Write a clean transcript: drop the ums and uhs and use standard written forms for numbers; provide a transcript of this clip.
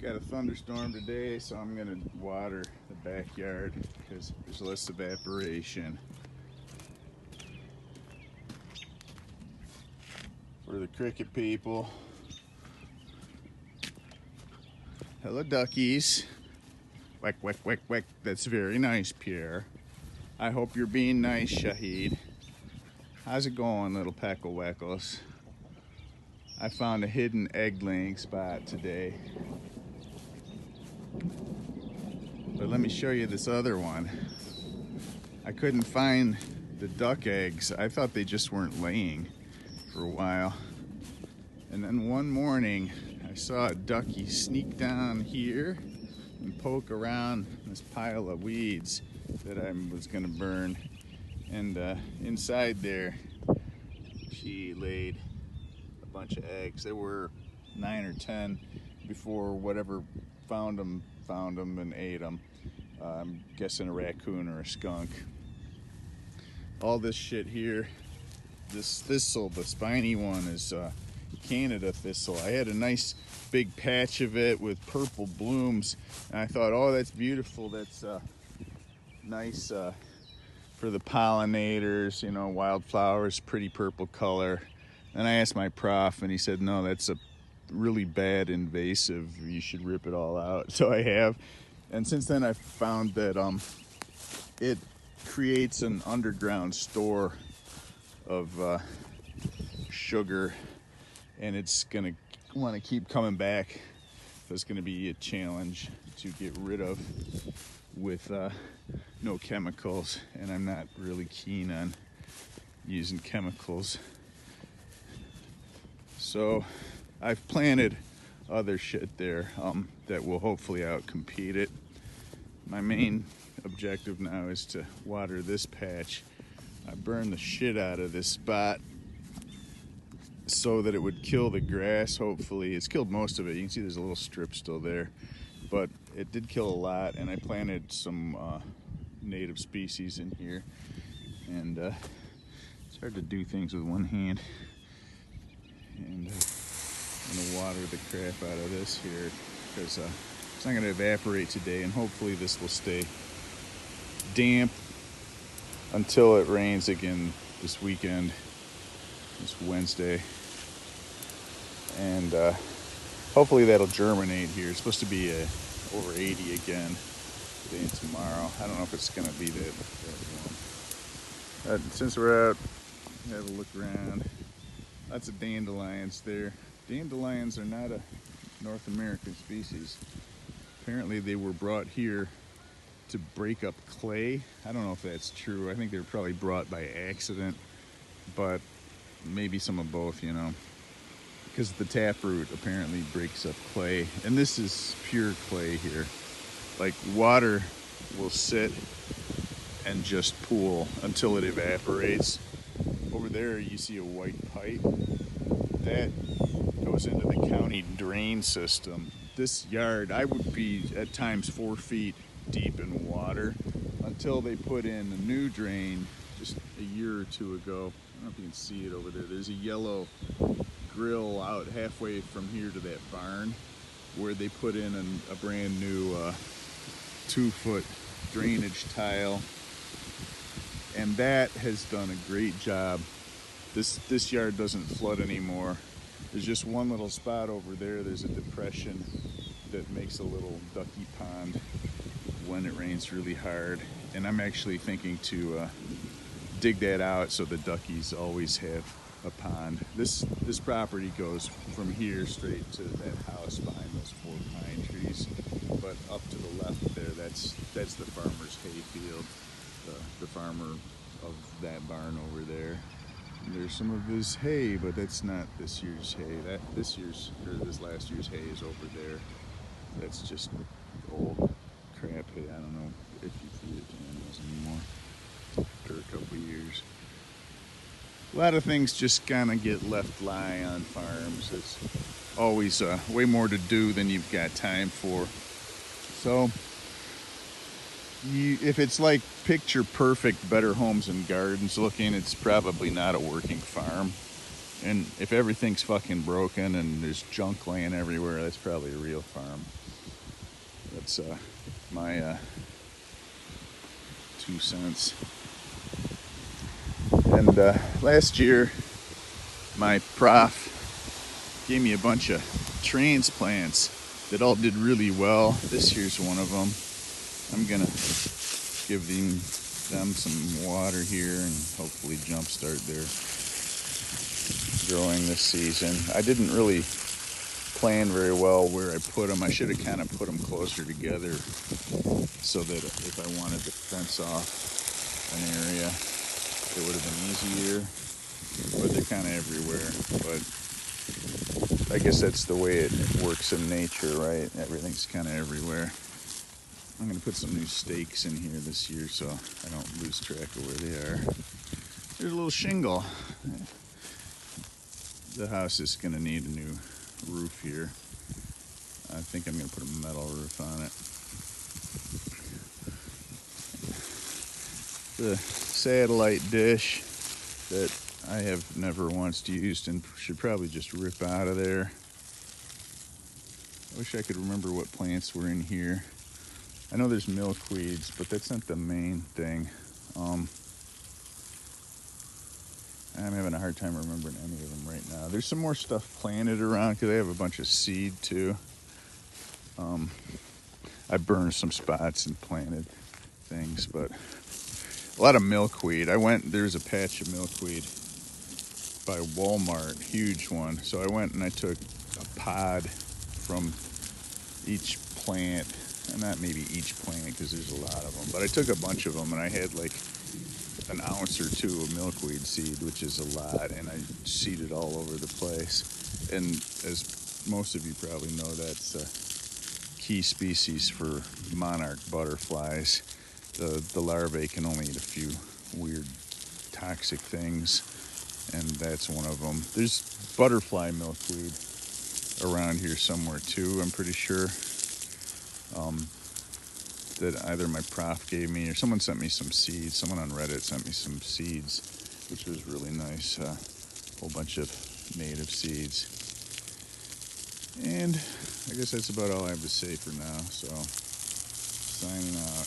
Got a thunderstorm today, so I'm gonna water the backyard because there's less evaporation. For the cricket people. Hello, duckies. Quack, quack, quack, quack. That's very nice, Pierre. I hope you're being nice, Shahid. How's it going, little peckle weckles? I found a hidden egg laying spot today. But let me show you this other one. I couldn't find the duck eggs. I thought they just weren't laying for a while. And then one morning, I saw a ducky sneak down here and poke around this pile of weeds that I was gonna burn. And inside there, she laid a bunch of eggs. There were 9 or 10 before whatever found them and ate them. I'm guessing a raccoon or a skunk. All this shit here, this thistle, the spiny one, is Canada thistle. I had a nice big patch of it with purple blooms, and I thought, oh, that's beautiful. That's nice for the pollinators, you know, wildflowers, pretty purple color. And I asked my prof, and he said, no, that's a really bad invasive. You should rip it all out. So I have. And since then, I've found that it creates an underground store of sugar, and it's gonna want to keep coming back. So it's gonna be a challenge to get rid of with no chemicals, and I'm not really keen on using chemicals. So I've planted other shit there that will hopefully outcompete it. My main objective now is to water this patch. I burned the shit out of this spot so that it would kill the grass, hopefully. It's killed most of it. You can see there's a little strip still there, but it did kill a lot, and I planted some native species in here. And it's hard to do things with one hand. And I'm gonna water the crap out of this here because it's not gonna evaporate today, and hopefully this will stay damp until it rains again this weekend, this Wednesday. And hopefully that'll germinate here. It's supposed to be over 80 again today and tomorrow. I don't know if it's gonna be that warm. Since we're out, have a look around. Lots of dandelions there. Dandelions are not a North American species. Apparently they were brought here to break up clay. I don't know if that's true. I think they were probably brought by accident, but maybe some of both, you know, because the taproot apparently breaks up clay. And this is pure clay here. Like, water will sit and just pool until it evaporates. Over there you see a white pipe that goes into the county drain system. This yard, I would be at times 4 feet deep in water until they put in a new drain just a year or two ago. I don't know if you can see it over there. There's a yellow grill out halfway from here to that barn where they put in a brand new 2-foot drainage tile, and that has done a great job. This yard doesn't flood anymore. There's just one little spot over there. There's a depression that makes a little ducky pond when it rains really hard. And I'm actually thinking to dig that out so the duckies always have a pond. This property goes from here straight to that house behind those 4 pine trees. But up to the left there, that's the farmer's hay field. The farmer of that barn over there. There's some of his hay, but that's not this year's hay. This last year's hay is over there. That's just old crap hay. I don't know if you feed it to animals anymore after a couple of years. A lot of things just kind of get left lie on farms. It's always way more to do than you've got time for. So if it's like picture perfect Better Homes and Gardens looking, it's probably not a working farm. And if everything's fucking broken and there's junk laying everywhere, that's probably a real farm. That's my 2 cents. And last year, my prof gave me a bunch of transplants that all did really well. This here's one of them. I'm gonna give them some water here and hopefully jumpstart their growing this season. I didn't really plan very well where I put them. I should have kind of put them closer together so that if I wanted to fence off an area, it would have been easier. But they're kind of everywhere. But I guess that's the way it works in nature, right? Everything's kind of everywhere. I'm going to put some new stakes in here this year so I don't lose track of where they are. There's a little shingle. The house is going to need a new roof here. I think I'm going to put a metal roof on it. The satellite dish that I have never once used and should probably just rip out of there. I wish I could remember what plants were in here. I know there's milkweeds, but that's not the main thing. I'm having a hard time remembering any of them right now. There's some more stuff planted around because I have a bunch of seed too. I burned some spots and planted things, but a lot of milkweed. There's a patch of milkweed by Walmart, huge one. So I went and I took a pod from each plant, and not maybe each plant because there's a lot of them, but I took a bunch of them and I had like an ounce or two of milkweed seed, which is a lot, and I seeded all over the place. And as most of you probably know, that's a key species for monarch butterflies. The larvae can only eat a few weird toxic things, and that's one of them. There's butterfly milkweed around here somewhere too, I'm pretty sure. That either my prof gave me or someone sent me some seeds. Someone on Reddit sent me some seeds, which was really nice. A whole bunch of native seeds. And I guess that's about all I have to say for now. So, signing out.